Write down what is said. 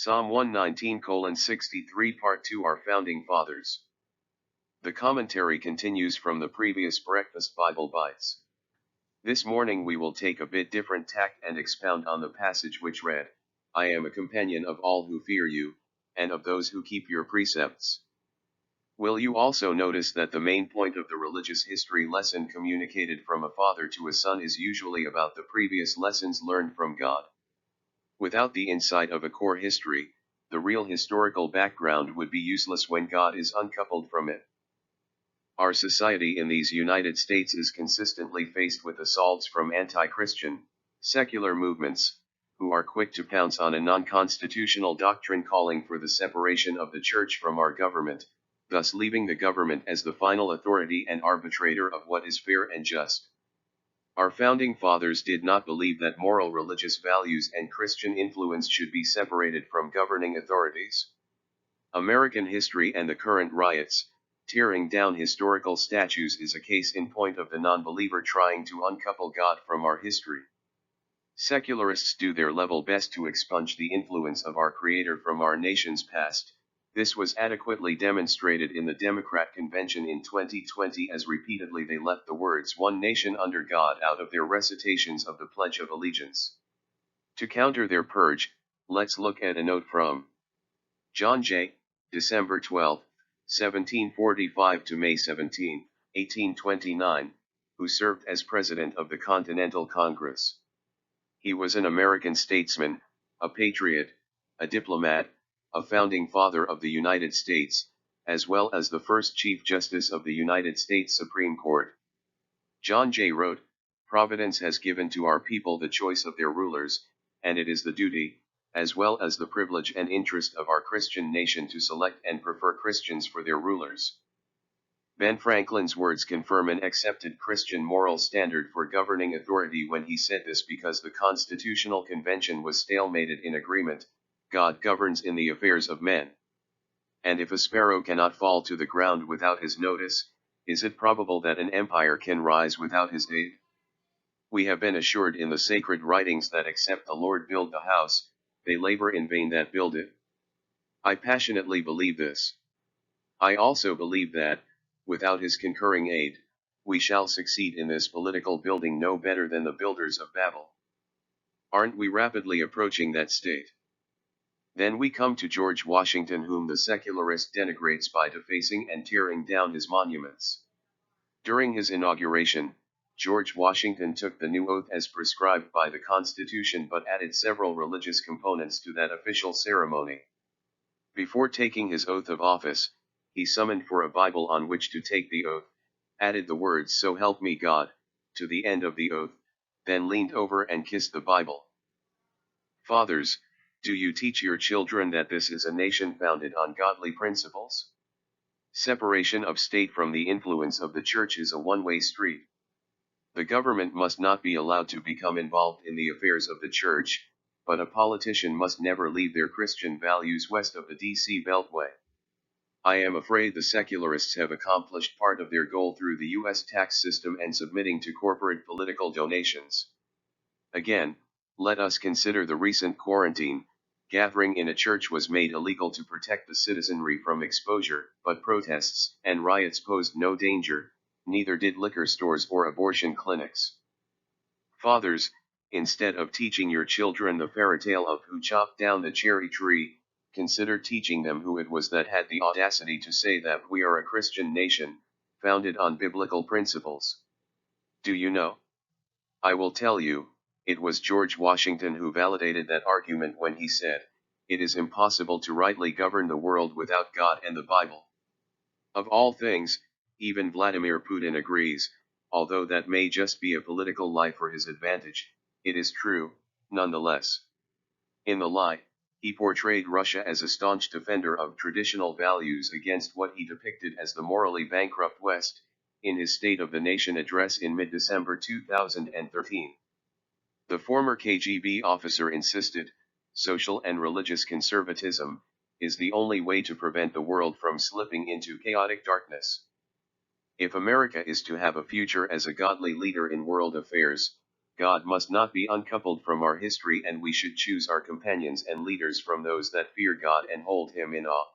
Psalm 119:63 Part 2 Our Founding Fathers. The commentary continues from the previous Breakfast Bible Bites. This morning we will take a bit different tack and expound on the passage which read, I am a companion of all who fear you, and of those who keep your precepts. Will you also notice that the main point of the religious history lesson communicated from a father to a son is usually about the previous lessons learned from God? Without the insight of a core history, the real historical background would be useless when God is uncoupled from it. Our society in these United States is consistently faced with assaults from anti-Christian, secular movements, who are quick to pounce on a non-constitutional doctrine calling for the separation of the church from our government, thus leaving the government as the final authority and arbitrator of what is fair and just. Our founding fathers did not believe that moral religious values and Christian influence should be separated from governing authorities. American history and the current riots, tearing down historical statues is a case in point of the non-believer trying to uncouple God from our history. Secularists do their level best to expunge the influence of our Creator from our nation's past. This was adequately demonstrated in the Democrat Convention in 2020 as repeatedly they left the words "one nation under God" out of their recitations of the Pledge of Allegiance. To counter their purge, let's look at a note from John Jay, December 12, 1745 to May 17, 1829, who served as President of the Continental Congress. He was an American statesman, a patriot, a diplomat, a founding father of the United States, as well as the first Chief Justice of the United States Supreme Court. John Jay wrote, Providence has given to our people the choice of their rulers, and it is the duty, as well as the privilege and interest of our Christian nation to select and prefer Christians for their rulers. Ben Franklin's words confirm an accepted Christian moral standard for governing authority when he said this because the Constitutional Convention was stalemated in agreement. God governs in the affairs of men. And if a sparrow cannot fall to the ground without his notice, is it probable that an empire can rise without his aid? We have been assured in the sacred writings that except the Lord build the house, they labor in vain that build it. I passionately believe this. I also believe that, without his concurring aid, we shall succeed in this political building no better than the builders of Babel. Aren't we rapidly approaching that state? Then we come to George Washington, whom the secularist denigrates by defacing and tearing down his monuments. During his inauguration, George Washington took the new oath as prescribed by the Constitution but added several religious components to that official ceremony. Before taking his oath of office, he summoned for a Bible on which to take the oath, added the words "So help me God" to the end of the oath, then leaned over and kissed the Bible. Fathers, do you teach your children that this is a nation founded on godly principles? Separation of state from the influence of the church is a one-way street. The government must not be allowed to become involved in the affairs of the church, but a politician must never leave their Christian values west of the D.C. Beltway. I am afraid the secularists have accomplished part of their goal through the U.S. tax system and submitting to corporate political donations. Again, let us consider the recent quarantine. Gathering in a church was made illegal to protect the citizenry from exposure, but protests and riots posed no danger, neither did liquor stores or abortion clinics. Fathers, instead of teaching your children the fairy tale of who chopped down the cherry tree, consider teaching them who it was that had the audacity to say that we are a Christian nation, founded on biblical principles. Do you know? I will tell you. It was George Washington who validated that argument when he said, "It is impossible to rightly govern the world without God and the Bible." Of all things, even Vladimir Putin agrees, although that may just be a political lie for his advantage, it is true, nonetheless. In the lie, he portrayed Russia as a staunch defender of traditional values against what he depicted as the morally bankrupt West, in his State of the Nation address in mid-December 2013. The former KGB officer insisted, social and religious conservatism is the only way to prevent the world from slipping into chaotic darkness. If America is to have a future as a godly leader in world affairs, God must not be uncoupled from our history, and we should choose our companions and leaders from those that fear God and hold him in awe.